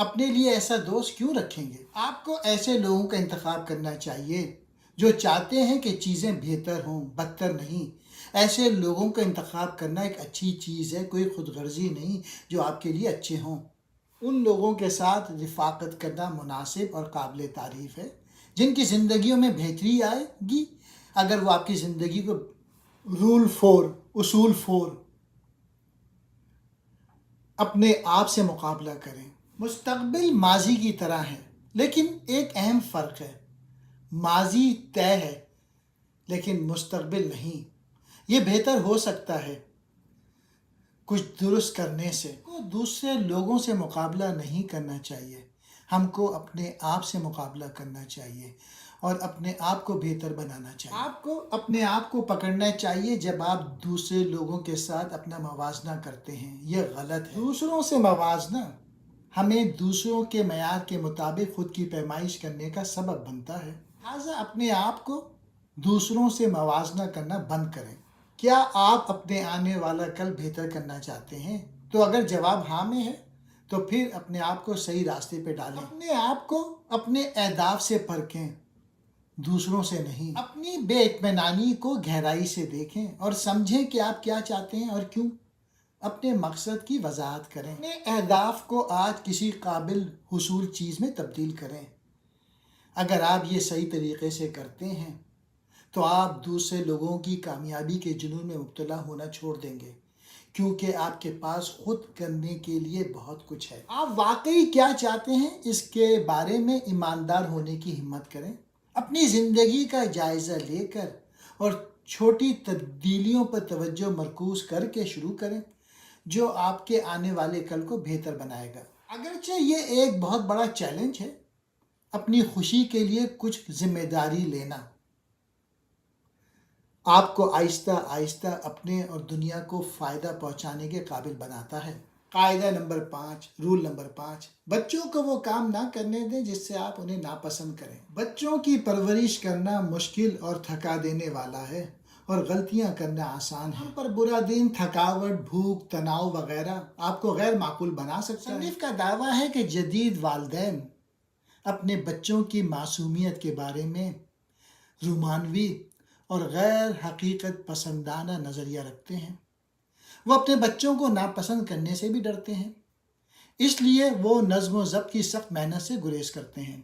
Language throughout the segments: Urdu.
اپنے لیے ایسا دوست کیوں رکھیں گے؟ آپ کو ایسے لوگوں کا انتخاب کرنا چاہیے جو چاہتے ہیں کہ چیزیں بہتر ہوں، بدتر نہیں۔ ایسے لوگوں کا انتخاب کرنا ایک اچھی چیز ہے، کوئی خود غرضی نہیں، جو آپ کے لیے اچھے ہوں۔ ان لوگوں کے ساتھ رفاقت کرنا مناسب اور قابل تعریف ہے جن کی زندگیوں میں بہتری آئے گی اگر وہ آپ کی زندگی کو اصول 4 اپنے آپ سے مقابلہ کریں۔ مستقبل ماضی کی طرح ہے لیکن ایک اہم فرق ہے، ماضی طے ہے لیکن مستقبل نہیں۔ یہ بہتر ہو سکتا ہے کچھ درست کرنے سے۔ دوسرے لوگوں سے مقابلہ نہیں کرنا چاہیے، ہم کو اپنے آپ سے مقابلہ کرنا چاہیے اور اپنے آپ کو بہتر بنانا چاہیے۔ آپ کو اپنے آپ کو پکڑنا چاہیے جب آپ دوسرے لوگوں کے ساتھ اپنا موازنہ کرتے ہیں، یہ غلط ہے۔ دوسروں سے موازنہ ہمیں دوسروں کے معیار کے مطابق خود کی پیمائش کرنے کا سبب بنتا ہے۔ لہٰذا اپنے آپ کو دوسروں سے موازنہ کرنا بند کریں۔ کیا آپ اپنے آنے والا کل بہتر کرنا چاہتے ہیں؟ تو اگر جواب ہاں میں ہے تو پھر اپنے آپ کو صحیح راستے پہ ڈالیں۔ اپنے آپ کو اپنے اہداف سے پرکھیں، دوسروں سے نہیں۔ اپنی بے اطمینانی کو گہرائی سے دیکھیں اور سمجھیں کہ آپ کیا چاہتے ہیں اور کیوں۔ اپنے مقصد کی وضاحت کریں۔ اپنے اہداف کو آج کسی قابل حصول چیز میں تبدیل کریں۔ اگر آپ یہ صحیح طریقے سے کرتے ہیں تو آپ دوسرے لوگوں کی کامیابی کے جنون میں مبتلا ہونا چھوڑ دیں گے، کیونکہ آپ کے پاس خود کرنے کے لیے بہت کچھ ہے۔ آپ واقعی کیا چاہتے ہیں اس کے بارے میں ایماندار ہونے کی ہمت کریں۔ اپنی زندگی کا جائزہ لے کر اور چھوٹی تبدیلیوں پر توجہ مرکوز کر کے شروع کریں جو آپ کے آنے والے کل کو بہتر بنائے گا۔ اگرچہ یہ ایک بہت بڑا چیلنج ہے، اپنی خوشی کے لیے کچھ ذمہ داری لینا آپ کو آہستہ آہستہ اپنے اور دنیا کو فائدہ پہنچانے کے قابل بناتا ہے۔ قاعدہ نمبر 5، رول نمبر 5، بچوں کو وہ کام نہ کرنے دیں جس سے آپ انہیں ناپسند کریں۔ بچوں کی پرورش کرنا مشکل اور تھکا دینے والا ہے اور غلطیاں کرنا آسان ہے۔ پر برا دن، تھکاوٹ، بھوک، تناؤ وغیرہ آپ کو غیر معقول بنا سکتا ہے۔ مصنف کا دعویٰ ہے کہ جدید والدین اپنے بچوں کی معصومیت کے بارے میں رومانوی اور غیر حقیقت پسندانہ نظریہ رکھتے ہیں۔ وہ اپنے بچوں کو ناپسند کرنے سے بھی ڈرتے ہیں، اس لیے وہ نظم و ضبط کی سخت محنت سے گریز کرتے ہیں۔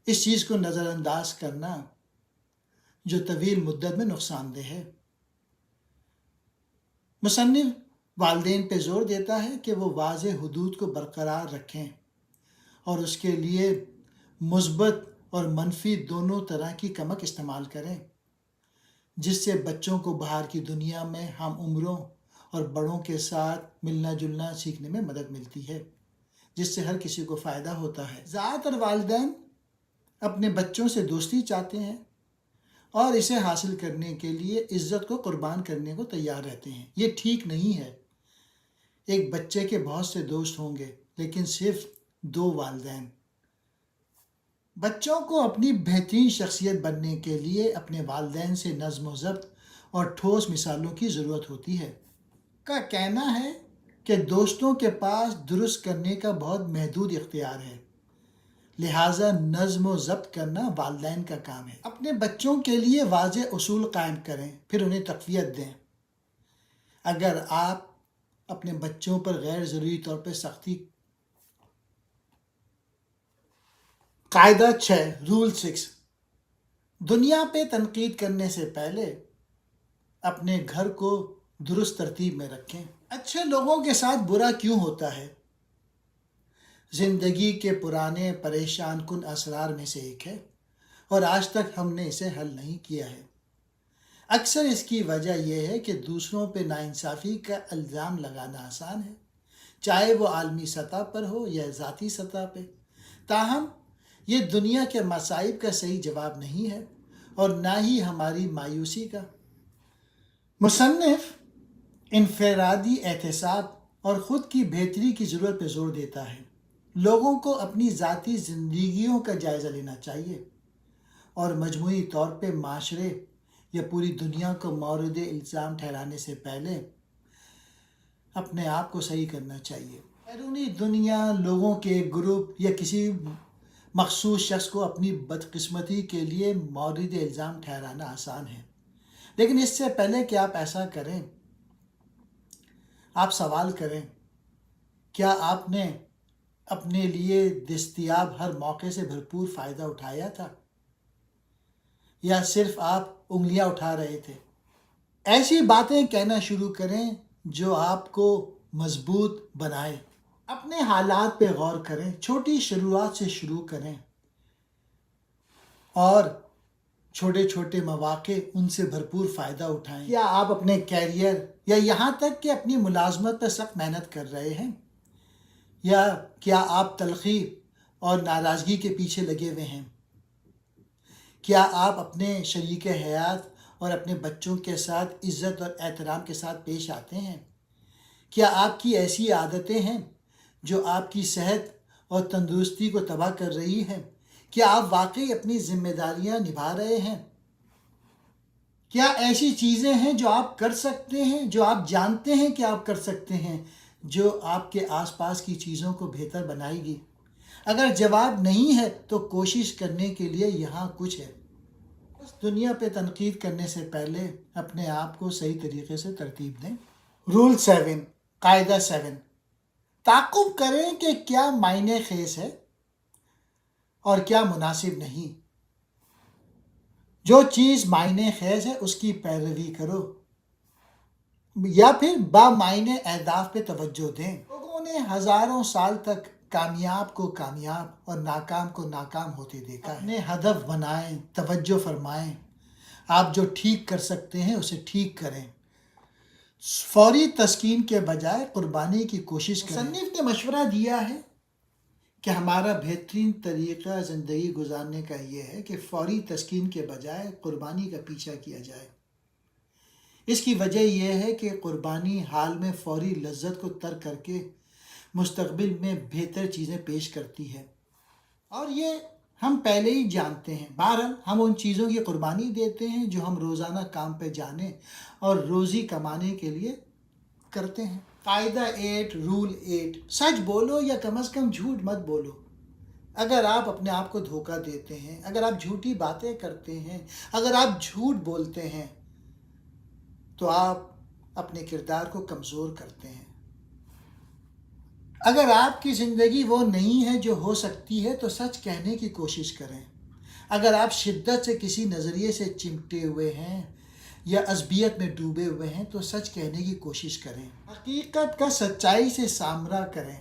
اس چیز کو نظر انداز کرنا جو طویل مدت میں نقصان دہ ہے۔ مصنف والدین پہ زور دیتا ہے کہ وہ واضح حدود کو برقرار رکھیں اور اس کے لیے مثبت اور منفی دونوں طرح کی کمک استعمال کریں، جس سے بچوں کو باہر کی دنیا میں ہم عمروں اور بڑوں کے ساتھ ملنا جلنا سیکھنے میں مدد ملتی ہے، جس سے ہر کسی کو فائدہ ہوتا ہے۔ زیادہ تر والدین اپنے بچوں سے دوستی چاہتے ہیں اور اسے حاصل کرنے کے لیے عزت کو قربان کرنے کو تیار رہتے ہیں۔ یہ ٹھیک نہیں ہے۔ ایک بچے کے بہت سے دوست ہوں گے لیکن صرف 2 والدین۔ بچوں کو اپنی بہترین شخصیت بننے کے لیے اپنے والدین سے نظم و ضبط اور ٹھوس مثالوں کی ضرورت ہوتی ہے۔ کا کہنا ہے کہ دوستوں کے پاس درست کرنے کا بہت محدود اختیار ہے، لہٰذا نظم و ضبط کرنا والدین کا کام ہے۔ اپنے بچوں کے لیے واضح اصول قائم کریں، پھر انہیں تقویت دیں۔ اگر آپ اپنے بچوں پر غیر ضروری طور پر سختی قاعدہ 6، رول 6، دنیا پہ تنقید کرنے سے پہلے اپنے گھر کو درست ترتیب میں رکھیں۔ اچھے لوگوں کے ساتھ برا کیوں ہوتا ہے؟ زندگی کے پرانے پریشان کن اسرار میں سے ایک ہے اور آج تک ہم نے اسے حل نہیں کیا ہے۔ اکثر اس کی وجہ یہ ہے کہ دوسروں پہ ناانصافی کا الزام لگانا آسان ہے، چاہے وہ عالمی سطح پر ہو یا ذاتی سطح پہ۔ تاہم یہ دنیا کے مصائب کا صحیح جواب نہیں ہے اور نہ ہی ہماری مایوسی کا۔ مصنف انفرادی احتساب اور خود کی بہتری کی ضرورت پہ زور دیتا ہے۔ لوگوں کو اپنی ذاتی زندگیوں کا جائزہ لینا چاہیے اور مجموعی طور پہ معاشرے یا پوری دنیا کو مورد الزام ٹھہرانے سے پہلے اپنے آپ کو صحیح کرنا چاہیے۔ بیرونی دنیا لوگوں کے ایک گروپ یا کسی مخصوص شخص کو اپنی بدقسمتی کے لیے مورد الزام ٹھہرانا آسان ہے، لیکن اس سے پہلے کہ آپ ایسا کریں، آپ سوال کریں، کیا آپ نے اپنے لیے دستیاب ہر موقع سے بھرپور فائدہ اٹھایا تھا، یا صرف آپ انگلیاں اٹھا رہے تھے؟ ایسی باتیں کہنا شروع کریں جو آپ کو مضبوط بنائے۔ اپنے حالات پہ غور کریں، چھوٹی شروعات سے شروع کریں اور چھوٹے چھوٹے مواقع ان سے بھرپور فائدہ اٹھائیں۔ کیا آپ اپنے کیریئر یا یہاں تک کہ اپنی ملازمت پہ سخت محنت کر رہے ہیں، یا کیا آپ تلخی اور ناراضگی کے پیچھے لگے ہوئے ہیں؟ کیا آپ اپنے شریک حیات اور اپنے بچوں کے ساتھ عزت اور احترام کے ساتھ پیش آتے ہیں؟ کیا آپ کی ایسی عادتیں ہیں جو آپ کی صحت اور تندرستی کو تباہ کر رہی ہیں؟ کیا آپ واقعی اپنی ذمہ داریاں نبھا رہے ہیں؟ کیا ایسی چیزیں ہیں جو آپ کر سکتے ہیں، جو آپ جانتے ہیں کہ آپ کر سکتے ہیں، جو آپ کے آس پاس کی چیزوں کو بہتر بنائے گی؟ اگر جواب نہیں ہے تو کوشش کرنے کے لیے یہاں کچھ ہے۔ اس دنیا پہ تنقید کرنے سے پہلے اپنے آپ کو صحیح طریقے سے ترتیب دیں۔ رول 7، قاعدہ 7، تعاقب کریں کہ کیا معنی خیز ہے اور کیا مناسب نہیں۔ جو چیز معنی خیز ہے اس کی پیروی کرو، یا پھر با معنی اہداف پہ توجہ دیں۔ لوگوں نے ہزاروں سال تک کامیاب کو کامیاب اور ناکام کو ناکام ہوتے دیکھا ہے۔ اپنے ہدف بنائیں، توجہ فرمائیں، آپ جو ٹھیک کر سکتے ہیں اسے ٹھیک کریں۔ فوری تسکین کے بجائے قربانی کی کوشش کریں۔ مصنف نے مشورہ دیا ہے کہ ہمارا بہترین طریقہ زندگی گزارنے کا یہ ہے کہ فوری تسکین کے بجائے قربانی کا پیچھا کیا جائے۔ اس کی وجہ یہ ہے کہ قربانی حال میں فوری لذت کو ترک کر کے مستقبل میں بہتر چیزیں پیش کرتی ہے، اور یہ ہم پہلے ہی جانتے ہیں۔ بہرحال ہم ان چیزوں کی قربانی دیتے ہیں جو ہم روزانہ کام پہ جانے اور روزی کمانے کے لیے کرتے ہیں۔ قاعدہ 8، رول 8، سچ بولو یا کم از کم جھوٹ مت بولو۔ اگر آپ اپنے آپ کو دھوکہ دیتے ہیں، اگر آپ جھوٹی باتیں کرتے ہیں، اگر آپ جھوٹ بولتے ہیں، تو آپ اپنے کردار کو کمزور کرتے ہیں۔ اگر آپ کی زندگی وہ نہیں ہے جو ہو سکتی ہے تو سچ کہنے کی کوشش کریں۔ اگر آپ شدت سے کسی نظریے سے چمٹے ہوئے ہیں یا عصبیت میں ڈوبے ہوئے ہیں تو سچ کہنے کی کوشش کریں۔ حقیقت کا سچائی سے سامنا کریں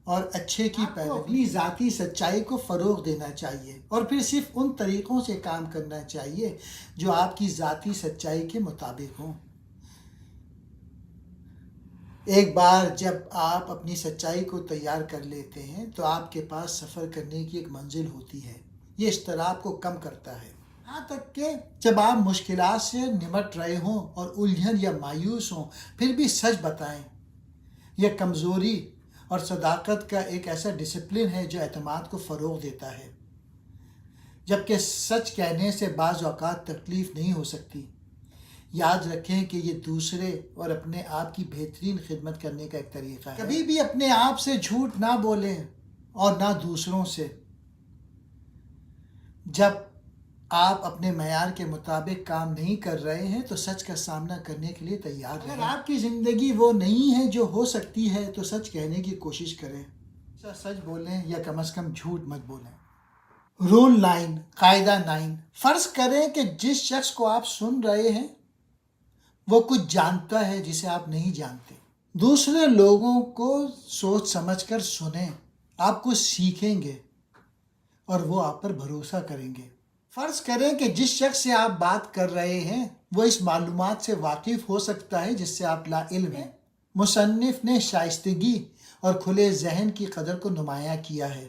اور اچھے کی پیروی۔ اپنی ذاتی سچائی کو فروغ دینا چاہیے اور پھر صرف ان طریقوں سے کام کرنا چاہیے جو آپ کی ذاتی سچائی کے مطابق ہوں۔ ایک بار جب آپ اپنی سچائی کو تیار کر لیتے ہیں تو آپ کے پاس سفر کرنے کی ایک منزل ہوتی ہے۔ یہ اضطراب کو کم کرتا ہے، یہاں تک کہ جب آپ مشکلات سے نمٹ رہے ہوں اور الجھن یا مایوس ہوں پھر بھی سچ بتائیں۔ یہ کمزوری اور صداقت کا ایک ایسا ڈسپلن ہے جو اعتماد کو فروغ دیتا ہے، جبکہ سچ کہنے سے بعض اوقات تکلیف نہیں ہو سکتی۔ یاد رکھیں کہ یہ دوسرے اور اپنے آپ کی بہترین خدمت کرنے کا ایک طریقہ ہے۔ کبھی بھی اپنے آپ سے جھوٹ نہ بولیں اور نہ دوسروں سے۔ جب آپ اپنے معیار کے مطابق کام نہیں کر رہے ہیں تو سچ کا سامنا کرنے کے لیے تیار رہیں۔ اگر آپ کی زندگی وہ نہیں ہے جو ہو سکتی ہے تو سچ کہنے کی کوشش کریں۔ سچ بولیں یا کم از کم جھوٹ مت بولیں۔ رول 9، قاعدہ 9، فرض کریں کہ جس شخص کو آپ سن رہے ہیں وہ کچھ جانتا ہے جسے آپ نہیں جانتے۔ دوسرے لوگوں کو سوچ سمجھ کر سنیں، آپ کچھ سیکھیں گے اور وہ آپ پر بھروسہ کریں گے۔ فرض کریں کہ جس شخص سے آپ بات کر رہے ہیں وہ اس معلومات سے واقف ہو سکتا ہے جس سے آپ لا علم ہیں۔ مصنف نے شائستگی اور کھلے ذہن کی قدر کو نمایاں کیا ہے۔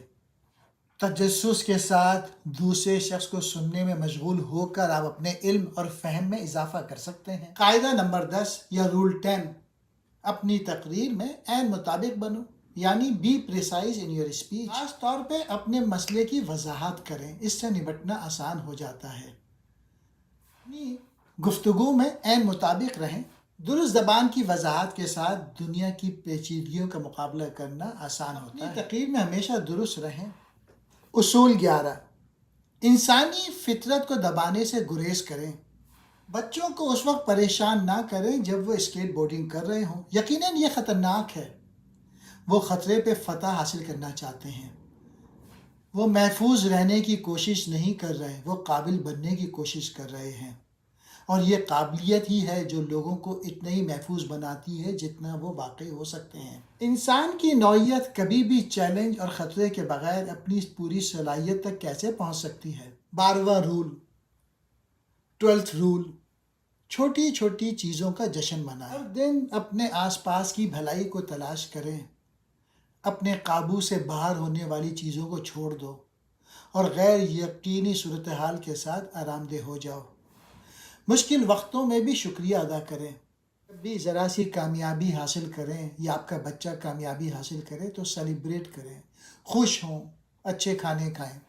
تجسس کے ساتھ دوسرے شخص کو سننے میں مشغول ہو کر آپ اپنے علم اور فہم میں اضافہ کر سکتے ہیں۔ قاعدہ نمبر 10 یا رول 10، اپنی تقریر میں عین مطابق بنو، یعنی be precise in your speech. خاص طور پہ اپنے مسئلے کی وضاحت کریں، اس سے نمٹنا آسان ہو جاتا ہے۔ اپنی گفتگو میں عین مطابق رہیں، درست زبان کی وضاحت کے ساتھ دنیا کی پیچیدگیوں کا مقابلہ کرنا آسان ہوتا ہے. تقریر میں ہمیشہ درست رہیں. اصول 11. انسانی فطرت کو دبانے سے گریز کریں. بچوں کو اس وقت پریشان نہ کریں جب وہ اسکیٹ بورڈنگ کر رہے ہوں. یقیناً یہ خطرناک ہے. وہ خطرے پہ فتح حاصل کرنا چاہتے ہیں. وہ محفوظ رہنے کی کوشش نہیں کر رہے، وہ قابل بننے کی کوشش کر رہے ہیں. اور یہ قابلیت ہی ہے جو لوگوں کو اتنا ہی محفوظ بناتی ہے جتنا وہ واقعی ہو سکتے ہیں. انسان کی نوعیت کبھی بھی چیلنج اور خطرے کے بغیر اپنی پوری صلاحیت تک کیسے پہنچ سکتی ہے؟ 12واں رول، 12th رول، چھوٹی چھوٹی چیزوں کا جشن منائیں. ہر دن اپنے آس پاس کی بھلائی کو تلاش کریں. اپنے قابو سے باہر ہونے والی چیزوں کو چھوڑ دو اور غیر یقینی صورتحال کے ساتھ آرام دہ ہو جاؤ. مشکل وقتوں میں بھی شکریہ ادا کریں. جب بھی ذرا سی کامیابی حاصل کریں یا آپ کا بچہ کامیابی حاصل کرے تو سیلیبریٹ کریں، خوش ہوں، اچھے کھانے کھائیں.